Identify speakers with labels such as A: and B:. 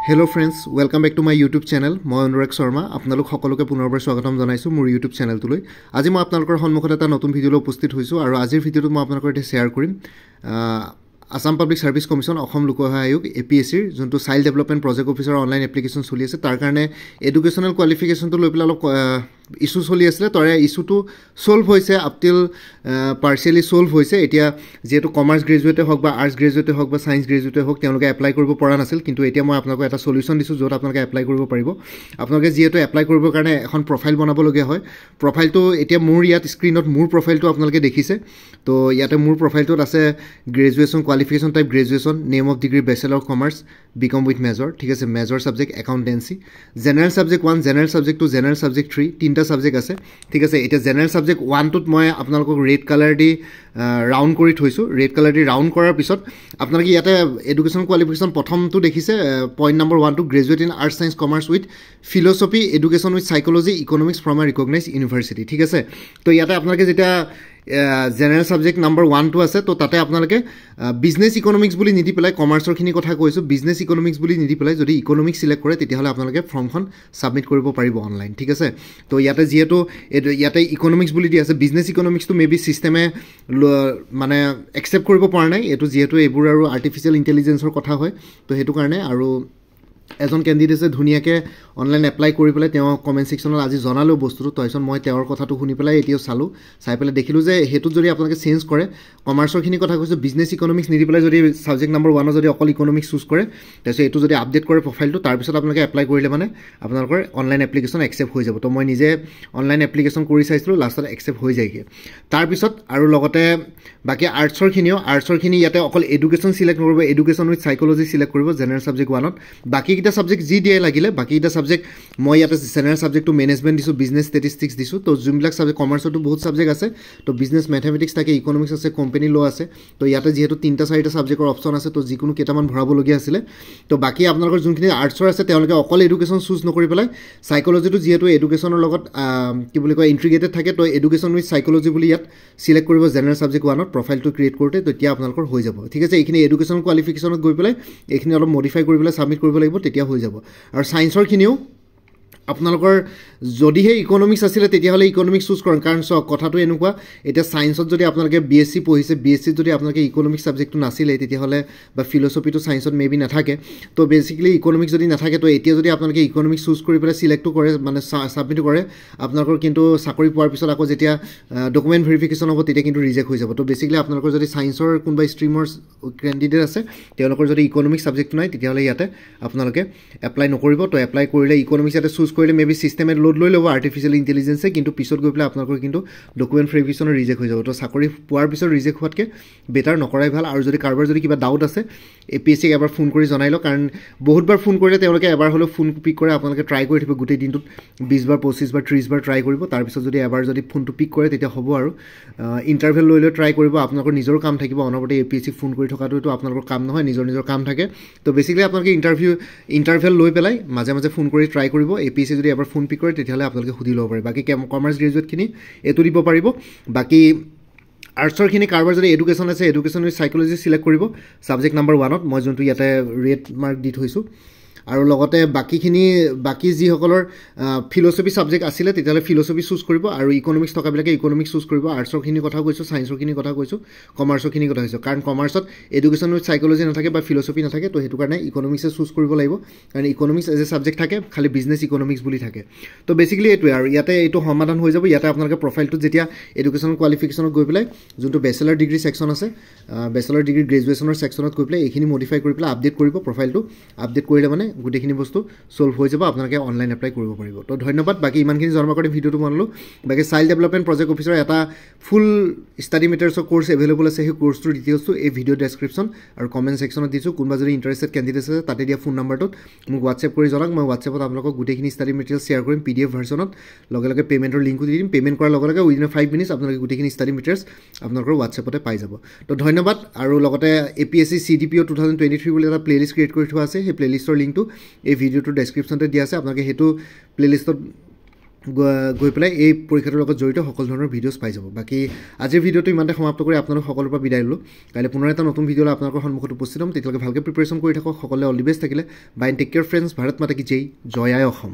A: Hello friends, welcome back to my YouTube channel. মই অনুৰাগ শৰ্মা আপোনালোক সকলোকে পুনৰবাৰ স্বাগতম জনাইছো মোৰ YouTube চেনেলটোলৈ। আজি মই আপোনালোকৰ সন্মুখত এটা নতুন ভিডিঅ' লৈ উপস্থিত হৈছো আৰু আজিৰ ভিডিঅ'টো মই আপোনালোকৰ সৈতে শ্বেয়াৰ কৰিম Assam public service commission Assam লোক সেৱা আয়োগ APSCৰ যোনটো child development project officer online application চলি আছে তাৰ কাৰণে এডুকেশনাল কোৱালিফিকেশনটো লৈ পেলাই অলপ ইস্যু চলি আছিল তাৰে ইস্যুটো সলভ হৈছে আপ টিল পাৰ্শিয়ালি সলভ হৈছে এতিয়া যেটো কমাৰ্স গ্ৰেজুৱেটে হওক বা আৰ্টস গ্ৰেজুৱেটে হওক বা সায়েন্স গ্ৰেজুৱেটে হওক তেওঁলোকে এপ্লাই কৰিব পৰা নাছিল কিন্তু এতিয়া মই আপোনালোকক এটা সলিউশন দিছো যত আপোনালোকে এপ্লাই কৰিব পাৰিব আপোনালোকে যেটো এপ্লাই কৰিবৰ কাৰণে এখন প্ৰফাইল বনাব লগা হয় প্ৰফাইলটো এতিয়া মোৰ ইয়াত স্ক্ৰিনত মোৰ প্ৰফাইলটো আপোনালোকে দেখিছে তো ইয়াতে মোৰ প্ৰফাইলটোত আছে graduation qualification type graduation name of degree bachelor of commerce BCom with major ঠিক আছে major subject accountancy general subject 1 general subject 2 general subject 3 তিনটা সাবজেক্ট আছে ঠিক আছে এটা জেনাৰেল সাবজেক্ট 1 টোত মই আপোনালোকক ৰেড কালাৰ দি ৰাউন্ড কৰি থৈছো ৰেড কালাৰ দি ৰাউন্ড কৰাৰ পিছত আপোনালোকে ইয়াতে এডুকেশন কোৱালিফিকেশন প্ৰথমটো দেখিছে পইণ্ট নম্বৰ 1 টো graduate in arts science commerce with philosophy education with psychology economics from a recognised university ঠিক আছে তো ইয়াতে আপোনালোকে যেটা জেনাৰেল সাবজেক্ট নম্বৰ 1 টো আছে তো তাতে আপোনালোকে বিজনেস ইকোনমিক্স বুলি নিদি পেলাই কমাৰ্সৰ খিনি কথা কৈছো বিজনেস ইকোনমিক্স বুলি নিদি পেলাই যদি ইকোনমিক্স সিলেক্ট কৰে তেতিয়া হলে আপোনালোকে ফৰ্মখন সাবমিট কৰিব পাৰিব অনলাইন ঠিক আছে তো ইয়াতে যেটো ইয়াতে ইকোনমিক্স বুলি দি আছে বিজনেস ইকোনমিক্স তো মেবি সিস্টেমে মানে একসেপ্ট কৰিব পৰা নাই এটো যেটো এবোৰ আৰু আৰ্টিফিশিয়াল ইন্টেলিজেন্সৰ কথা হয় তো হেতু কাৰণে আৰু এজন ক্যান্ডিডেটে ধুনিয়াকে অনলাইন এপ্লাই কৰি পেলাই তেওঁ কমেন্ট সেকশনত আজি জনালো বস্তুটো তইছন মই তেওঁৰ কথাটো শুনি পেলাই এতিয়াও চালো চাই পেলাই দেখিলো যে হেতু যদি আপোনালোকে চেঞ্জ কৰে কমাৰ্সৰ খিনি কথা কৈছো বিজনেস ইকোনমিক্স নিদি পেলাই যদি সাবজেক্ট নম্বৰ 1 যদি অকল ইকোনমিক্স চুজ কৰে তেছে এটো যদি আপডেট কৰে প্ৰফাইলটো তাৰ পিছত আপোনালোকে এপ্লাই কৰিলে মানে আপোনালোকৰ অনলাইন এপ্লিকেশন একসেপ্ট হৈ যাব তো মই নিজে অনলাইন এপ্লিকেশন কৰি চাইছিলো লাষ্টত একসেপ্ট হৈ যায়গে তাৰ পিছত আৰু লগতে বাকি আৰ্টছৰ খিনি ইয়াতে অকল এডুকেশন সিলেক্ট কৰিব এডুকেশন উইথ সাইকোলজি সিলেক্ট কৰিব জেনাৰেল সাবজেক্ট 1 ত বাকি কিটা সাবজেক্ট জি দিয়ে লাগিলে বাকি এটা সাবজেক্ট মই ইয়াতে জেনাৰেল সাবজেক্টটো ম্যানেজমেন্ট দিছো বিজনেস স্ট্যাটিস্টিক্স দিছো তো জুমবিলাক সাবজেক্ট কমাৰ্সটো বহুত সাবজেক্ট আছে তো বিজনেস ম্যাথমেটিক্স থাকে ইকোনমিক্স আছে কোম্পানি ল আছে তো ইয়াতে যেহেতু তিনটা চাৰিটা সাবজেক্টৰ অপচন আছে তো যিকোনো কেটামান ভৰাব লগিয়া আছিল তো বাকি আপোনালোকৰ যোনখিনি আৰ্টছৰ আছে তেওঁলোকে অকল এডুকেশন চুজ নকৰি পেলাই সাইকোলজিটো যেহেতু এডুকেশনৰ লগত কি বুলি কয় ইন্টিগ্ৰেটেড থাকে তো এডুকেশন উইথ সাইকোলজি বুলি ইয়াত সিলেক্ট কৰিব জেনাৰেল সাবজেক্ট 1 ত প্ৰফাইলটো ক্ৰিয়েট কৰোতে তো এতিয়া আপোনালোকৰ হৈ যাব ঠিক আছে এইখিনি এডুকেশন কোৱালিফিকেশনত গৈ পেলাই এইখিনি অলপ মডিফাই কৰি পেলাই সাবমিট কৰিব লাগিব তেতিয়া হৈ যাব আৰু সায়েন্সৰ খিনিও আপোনালোকৰ যদিহে ইকোনমিক্স আছিল তেতিয়া হলে ইকোনমিক্স চুজ কৰক কাৰণ কথাটো এনেকুৱা এটা সায়েন্সত যদি আপোনালোকে বিএসসি পঢ়িছে বিএসসি যদি আপোনালোকে ইকোনমিক্স সাবজেক্টটো নাছিলে তেতিয়া হলে বা ফিলসফিটো সায়েন্সত মেবি নাথাকে তো বেসিক্যালি ইকোনমিক্স যদি নাথাকে তো এতিয়া যদি আপোনালোকে ইকোনমিক্স চুজ কৰি পেলাই সিলেক্ট কৰে মানে সাবমিট কৰে আপোনালোকৰ কিন্তু চাকৰি পোৱাৰ পিছত আকৌ যেতিয়া ডকুমেন্ট ভেৰিফিকেশন হ'ব তেতিয়া কিন্তু ৰিজেক্ট হৈ যাব তো বেসিক্যালি আপোনালোকৰ যদি সায়েন্সৰ কোনবা ষ্ট্ৰীমৰ ক্যান্ডিডেট আছে তেওঁলোকৰ যদি ইকোনমিক্স সাবজেক্টটো নাই তেতিয়া হলে ইয়াতে আপোনালোকে এপ্লাই নকৰিব তো এপ্লাই কৰিলে ইকোনমিক্স ইয়াতে চুজ কৰিলে মেবি সিস্টেমে লোড লৈ ল'ব আৰ্টিফিশিয়াল ইন্টেলিজেন্সে কিন্তু পিছত গৈ পেলাই আপোনালোকৰ কিন্তু ডকুমেন্ট ভেৰিফিকেশনৰ ৰিজেক্ট হৈ যাব তো চাকৰি পোৱাৰ পিছত ৰিজেক্ট হোৱাতকে বেটাৰ নকৰাই ভাল আৰু যদি কাৰোবাৰ যদি কিবা ডাউট আছে এপিএসসি এবাৰ ফোন কৰি জনাই লওক কাৰণ বহুতবাৰ ফোন কৰিলে তেওঁলোকে এবাৰ হলো ফোন পিক কৰে আপোনালোকে ট্ৰাই কৰি থাকিব গোটেই দিনটোত 20 বাৰ 25 বাৰ 30 বাৰ ট্ৰাই কৰিব তাৰ পিছত যদি এবাৰ যদি ফোনটো পিক কৰে তেতিয়া হ'ব আৰু ইন্টাৰভিউ লৈ ট্ৰাই কৰিব আপোনালোকৰ নিজৰ কাম থাকিব অনবৰতে এপিএসসি ফোন কৰি থকাটো আপোনালোকৰ কাম নহয় নিজৰ কাম থাকে তো বেসিক্যালি আপোনালোকে ইন্টাৰভিউ লৈ পেলাই মাজে মাজে ফোন কৰি ট্ৰাই কৰিব এপিএসসি যদি এবাৰ ফোন পিক কৰে তেতিয়াহলে আপোনালোকে সুধি ল'ব পাৰে বাকি কমাৰ্স গ্ৰেজুৱেট খিনি এটো দিব পাৰিব বাকি আৰ্টছৰ খিনি কাৰোবাৰ যদি এডুকেশন আছে এডুকেশন উইথ সাইকোলজি সিলেক্ট কৰিব সাবজেক্ট নম্বৰ 1 ত মই যোনটো ইয়াতে ৰেড মাৰ্ক দি থৈছো আৰু লগতে বাকি যি সকলৰ ফিলসফি সাবজেক্ট আছিল তেতিয়ালে ফিলসফি চুজ কৰিব আৰু ইকোনমিক্স টকাবিলাকে ইকোনমিক্স চুজ কৰিব আৰ্টছৰ খিনি কথা কৈছো সায়েন্সৰ খিনি কথা কৈছো কমাৰ্সৰ খিনি কথা কৈছো কাৰণ কমাৰ্সত এডুকেশন উইথ সাইকোলজি নাথাকে বা ফিলসফি নাথাকে তো হেতু কাৰণে ইকোনমিক্স চুজ কৰিব লাগিব কাৰণ ইকোনমিক্স এজ এ সাবজেক্ট থাকে খালি বিজনেস ইকোনমিক্স বুলি থাকে তো বেসিক্যালি এটো আৰু ইয়াতে এটো সমাধান হৈ যাব ইয়াতে আপোনালোকে প্ৰফাইলটো যেতিয়া এডুকেশন কোৱালিফিকেশনত গৈ পেলাই যোনটো ব্যাচেলৰ ডিগ্ৰী সেকশন আছে ব্যাচেলৰ ডিগ্ৰী গ্ৰেজুৱেচনৰ সেকশনত গৈ পেলাই এইখিনি মডিফাই কৰি পেলাই আপডেট কৰিব প্ৰফাইলটো আপডেট কৰিলে মানে গুটেখিনি বস্তু সলভ হৈ যাব আপোনালোকে অনলাইন এপ্লাই কৰিব পাৰিব তো ধন্যবাদ বাকি ইমানখিনি জনাৰ কাৰণে ভিডিওটো বনালো বাকি চাইল্ড ডেভেলপমেন্ট প্ৰজেক্ট অফিচাৰ এটা ফুল ষ্টাডি মেটেৰিয়েলছৰ কোৰ্স এভেইলেবল আছে সেই কোৰ্সটোৰ ডিটেইলছটো এই ভিডিও ডেসক্ৰিপচন আৰু কমেন্ট সেকশনত দিছো কোনবা যদি ইন্টাৰেষ্টেড ক্যান্ডিডেট আছে তাতে দিয়া ফোন নম্বৰটোত মোক WhatsApp কৰি জনাওক মই WhatsAppত আপোনালোকক গুটেখিনি ষ্টাডি মেটেৰিয়েল শেয়াৰ কৰিম PDF ভাৰ্চনত লগে পেমেন্টৰ লিংকটো দি দিম পেমেন্ট কৰাৰ লগে উইদিন 5 মিনিটছ আপোনালোকে গুটেখিনি ষ্টাডি মেটেৰিয়েলছ আপোনালোকৰ WhatsAppতে পাই যাব তো ধন্যবাদ আৰু লগতে APSC CDPO 2023 বুলি এটা প্লেলিষ্ট ক্ৰিয়েট কৰি থোৱা আছে সেই প্লেলিষ্টৰ লিংকটো এই ভিডিওটোৰ ডেসক্ৰিপচনতে দিয়া আছে আপোনালোকে হেতু প্লেলিষ্টত গৈ পেলাই এই পৰীক্ষাটোৰ লগত জড়িত সকলো ধৰণৰ ভিডিঅ'জ পাই যাব। বাকী আজিৰ ভিডিঅ'টো ইমানতে সমাপ্ত কৰি আপোনালোক সকলোৰ পৰা বিদায় ল'লোঁ। কাইলৈ পুনৰ এটা নতুন ভিডিঅ'লৈ আপোনালোকৰ সন্মুখত উপস্থিত হ'ম। তেতিয়ালৈকে ভালকৈ প্ৰিপেৰেশ্যন কৰি থাকক। সকলোৱে অল দি বেষ্ট থাকিলে। Bye take care friends. Bharat মাতা কি জয়। জয় আই অসম।